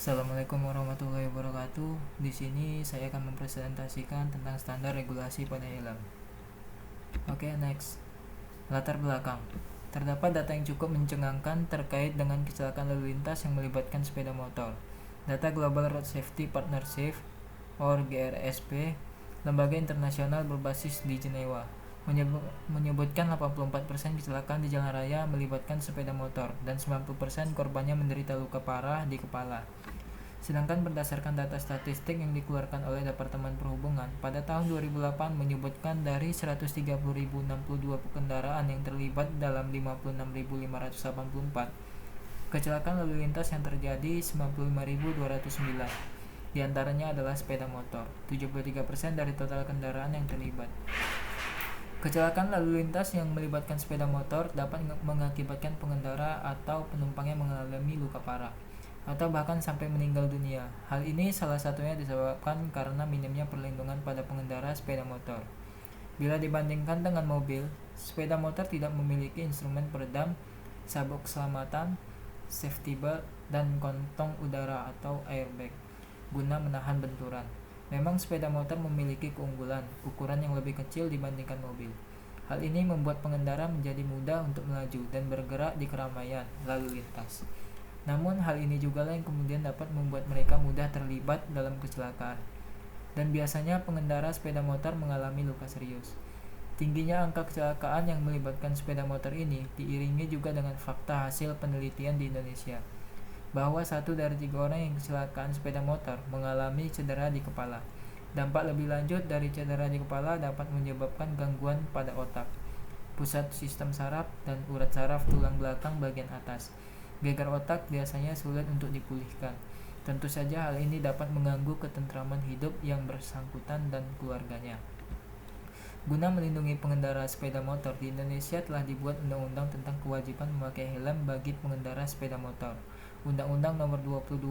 Assalamualaikum warahmatullahi wabarakatuh. Di sini saya akan mempresentasikan tentang standar regulasi pada helm. Oke, next. Latar belakang. Terdapat data yang cukup mencengangkan terkait dengan kecelakaan lalu lintas yang melibatkan sepeda motor. Data Global Road Safety Partnership or GRSP, lembaga internasional berbasis di Jenewa, menyebutkan 84% kecelakaan di jalan raya melibatkan sepeda motor dan 90% korbannya menderita luka parah di kepala. Sedangkan berdasarkan data statistik yang dikeluarkan oleh Departemen Perhubungan, pada tahun 2008 menyebutkan dari 130.062 kendaraan yang terlibat dalam 56.584 kecelakaan lalu lintas yang terjadi 95.209. Di antaranya adalah sepeda motor, 73% dari total kendaraan yang terlibat. Kecelakaan lalu lintas yang melibatkan sepeda motor dapat mengakibatkan pengendara atau penumpangnya mengalami luka parah atau bahkan sampai meninggal dunia. Hal ini salah satunya disebabkan karena minimnya perlindungan pada pengendara sepeda motor. Bila dibandingkan dengan mobil, sepeda motor tidak memiliki instrumen peredam, sabuk keselamatan, safety belt, dan kantong udara atau airbag guna menahan benturan. Memang sepeda motor memiliki keunggulan, ukuran yang lebih kecil dibandingkan mobil. Hal ini membuat pengendara menjadi mudah untuk melaju dan bergerak di keramaian lalu lintas. Namun hal ini juga yang kemudian dapat membuat mereka mudah terlibat dalam kecelakaan. Dan biasanya pengendara sepeda motor mengalami luka serius. Tingginya angka kecelakaan yang melibatkan sepeda motor ini diiringi juga dengan fakta hasil penelitian di Indonesia, bahwa 1 dari 3 orang yang kecelakaan sepeda motor mengalami cedera di kepala. Dampak lebih lanjut dari cedera di kepala dapat menyebabkan gangguan pada otak, pusat sistem saraf, dan urat saraf tulang belakang bagian atas. Gegar otak biasanya sulit untuk dipulihkan. Tentu saja hal ini dapat mengganggu ketentraman hidup yang bersangkutan dan keluarganya. Guna melindungi pengendara sepeda motor, di Indonesia telah dibuat undang-undang tentang kewajiban memakai helm bagi pengendara sepeda motor. Undang-Undang Nomor 22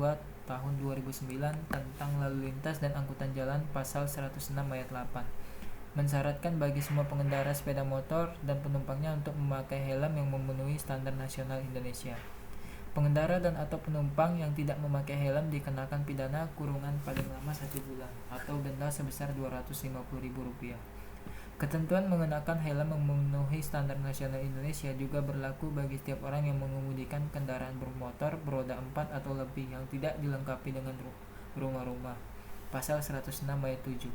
Tahun 2009 tentang Lalu Lintas dan Angkutan Jalan Pasal 106 Ayat 8 mensyaratkan bagi semua pengendara sepeda motor dan penumpangnya untuk memakai helm yang memenuhi standar nasional Indonesia. Pengendara dan atau penumpang yang tidak memakai helm dikenakan pidana kurungan paling lama 1 bulan atau denda sebesar Rp250.000. Ketentuan mengenakan helm yang memenuhi standar nasional Indonesia juga berlaku bagi setiap orang yang mengemudikan kendaraan bermotor beroda 4 atau lebih yang tidak dilengkapi dengan rumah-rumah. Pasal 106 ayat 7.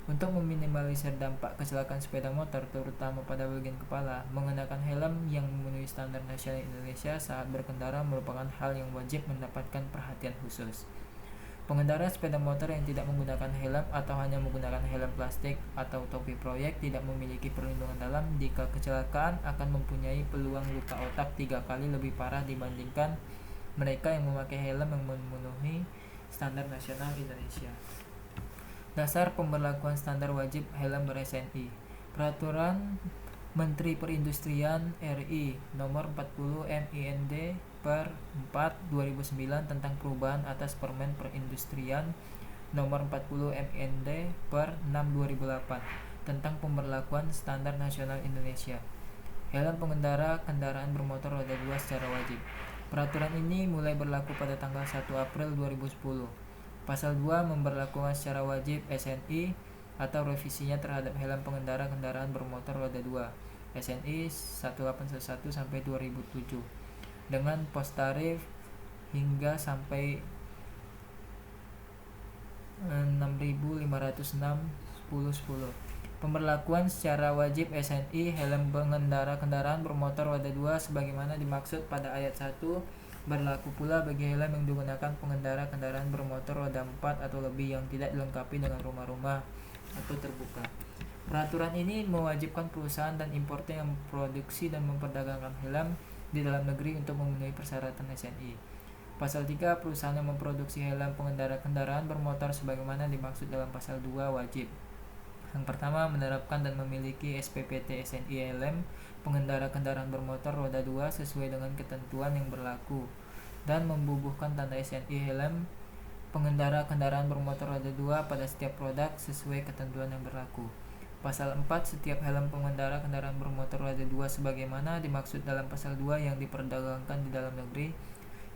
Untuk meminimalisir dampak kecelakaan sepeda motor, terutama pada bagian kepala, mengenakan helm yang memenuhi standar nasional Indonesia saat berkendara merupakan hal yang wajib mendapatkan perhatian khusus. Pengendara sepeda motor yang tidak menggunakan helm atau hanya menggunakan helm plastik atau topi proyek tidak memiliki perlindungan dalam jika kecelakaan akan mempunyai peluang luka otak 3 kali lebih parah dibandingkan mereka yang memakai helm yang memenuhi standar nasional Indonesia. Dasar pemberlakuan standar wajib helm ber-SNI. Peraturan Menteri Perindustrian RI Nomor 40 MIND per 4 2009 tentang perubahan atas Permen Perindustrian Nomor 40 MIND per 6 2008 tentang pemberlakuan standar nasional Indonesia. Helm pengendara kendaraan bermotor roda 2 secara wajib. Peraturan ini mulai berlaku pada tanggal 1 April 2010. Pasal 2 memberlakukan secara wajib SNI atau revisinya terhadap helm pengendara kendaraan bermotor roda 2 SNI 1811 sampai 2007 dengan pos tarif hingga sampai 6.506 1010. Pemberlakuan secara wajib SNI helm pengendara kendaraan bermotor roda 2 sebagaimana dimaksud pada ayat 1 berlaku pula bagi helm yang digunakan pengendara kendaraan bermotor roda 4 atau lebih yang tidak dilengkapi dengan rumah-rumah atau terbuka. Peraturan ini mewajibkan perusahaan dan importer yang memproduksi dan memperdagangkan helm di dalam negeri untuk memenuhi persyaratan SNI. Pasal 3, perusahaan yang memproduksi helm pengendara kendaraan bermotor sebagaimana dimaksud dalam pasal 2 wajib. Yang pertama, menerapkan dan memiliki SPPT SNI helm pengendara kendaraan bermotor roda 2 sesuai dengan ketentuan yang berlaku dan membubuhkan tanda SNI helm pengendara kendaraan bermotor roda 2 pada setiap produk sesuai ketentuan yang berlaku. Pasal 4, setiap helm pengendara kendaraan bermotor roda 2 sebagaimana dimaksud dalam pasal 2 yang diperdagangkan di dalam negeri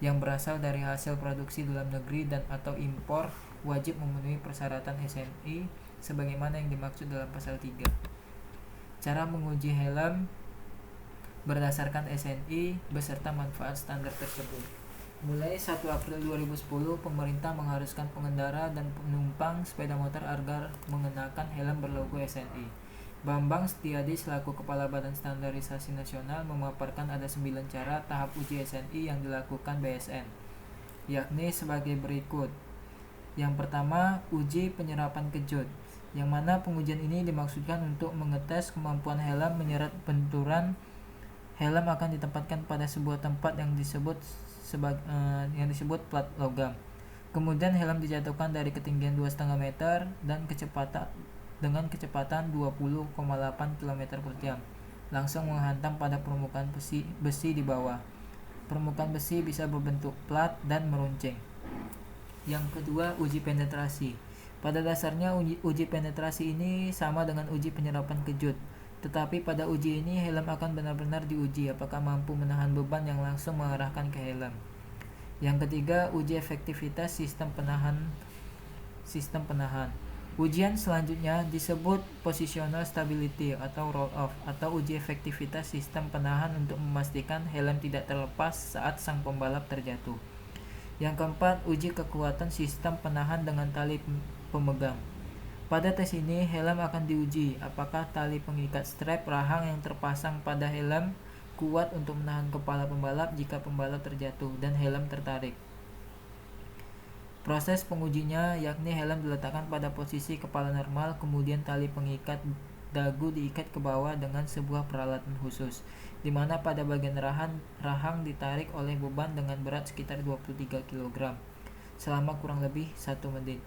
yang berasal dari hasil produksi dalam negeri dan atau impor wajib memenuhi persyaratan SNI sebagaimana yang dimaksud dalam pasal 3. Cara menguji helm berdasarkan SNI beserta manfaat standar tersebut. Mulai 1 April 2010, pemerintah mengharuskan pengendara dan penumpang sepeda motor agar mengenakan helm berlogo SNI. Bambang Setiadi selaku Kepala Badan Standarisasi Nasional memaparkan ada 9 cara tahap uji SNI yang dilakukan BSN, yakni sebagai berikut. Yang pertama, uji penyerapan kejut, yang mana pengujian ini dimaksudkan untuk mengetes kemampuan helm menyerap benturan. Helm akan ditempatkan pada sebuah tempat yang disebut plat logam. Kemudian helm dijatuhkan dari ketinggian 2,5 meter dan dengan kecepatan 20,8 km per jam, langsung menghantam pada permukaan besi di bawah. Permukaan besi bisa berbentuk plat dan meruncing. Yang kedua, uji penetrasi. Pada dasarnya uji penetrasi ini sama dengan uji penyerapan kejut, tetapi pada uji ini helm akan benar-benar diuji apakah mampu menahan beban yang langsung mengarahkan ke helm. Yang ketiga, uji efektivitas sistem penahan. Ujian selanjutnya disebut positional stability atau roll off atau uji efektivitas sistem penahan untuk memastikan helm tidak terlepas saat sang pembalap terjatuh. Yang keempat, uji kekuatan sistem penahan dengan tali pemegang. Pada tes ini, helm akan diuji apakah tali pengikat strap rahang yang terpasang pada helm kuat untuk menahan kepala pembalap jika pembalap terjatuh dan helm tertarik. Proses pengujinya yakni helm diletakkan pada posisi kepala normal, kemudian tali pengikat dagu diikat ke bawah dengan sebuah peralatan khusus, di mana pada bagian rahang ditarik oleh beban dengan berat sekitar 23 kg selama kurang lebih 1 menit.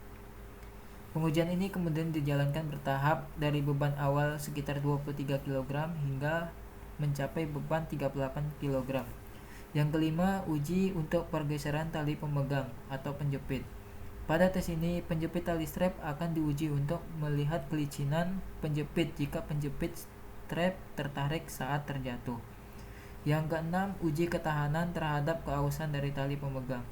Pengujian ini kemudian dijalankan bertahap dari beban awal sekitar 23 kg hingga mencapai beban 38 kg. Yang kelima, uji untuk pergeseran tali pemegang atau penjepit. Pada tes ini, penjepit tali strap akan diuji untuk melihat kelicinan penjepit jika penjepit strap tertarik saat terjatuh. Yang keenam, uji ketahanan terhadap keausan dari tali pemegang.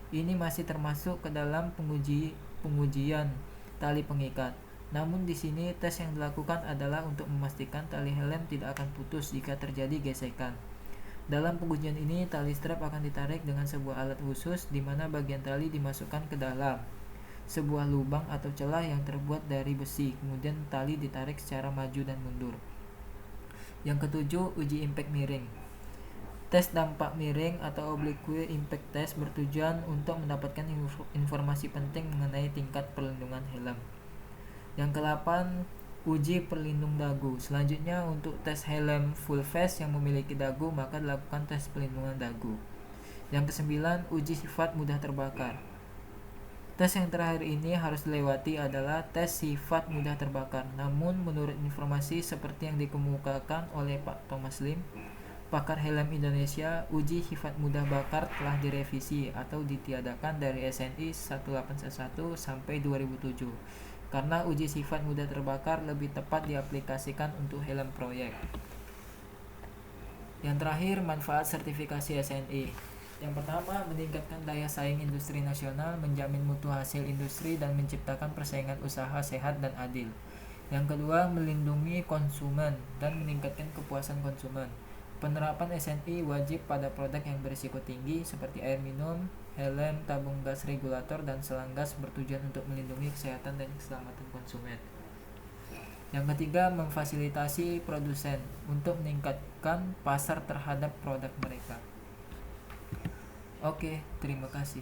Ini masih termasuk ke dalam pengujian tali pengikat. Namun di sini tes yang dilakukan adalah untuk memastikan tali helm tidak akan putus jika terjadi gesekan. Dalam pengujian ini, tali strap akan ditarik dengan sebuah alat khusus di mana bagian tali dimasukkan ke dalam sebuah lubang atau celah yang terbuat dari besi. Kemudian tali ditarik secara maju dan mundur. Yang ketujuh, uji impact miring. Tes dampak miring atau oblique impact test bertujuan untuk mendapatkan informasi penting mengenai tingkat perlindungan helm. Yang ke-8, uji pelindung dagu. Selanjutnya, untuk tes helm full face yang memiliki dagu, maka dilakukan tes pelindungan dagu. Yang ke-9, uji sifat mudah terbakar. Tes yang terakhir ini harus dilewati adalah tes sifat mudah terbakar. Namun, menurut informasi seperti yang dikemukakan oleh Pak Thomas Lim, pakar helm Indonesia, uji sifat mudah bakar telah direvisi atau ditiadakan dari SNI 1811 sampai 2007. Karena uji sifat mudah terbakar lebih tepat diaplikasikan untuk helm proyek. Yang terakhir, manfaat sertifikasi SNI. Yang pertama, meningkatkan daya saing industri nasional, menjamin mutu hasil industri, dan menciptakan persaingan usaha sehat dan adil. Yang kedua, melindungi konsumen dan meningkatkan kepuasan konsumen. Penerapan SNI wajib pada produk yang berisiko tinggi seperti air minum, helm, tabung gas regulator, dan selang gas bertujuan untuk melindungi kesehatan dan keselamatan konsumen. Yang ketiga, memfasilitasi produsen untuk meningkatkan pasar terhadap produk mereka. Oke, terima kasih.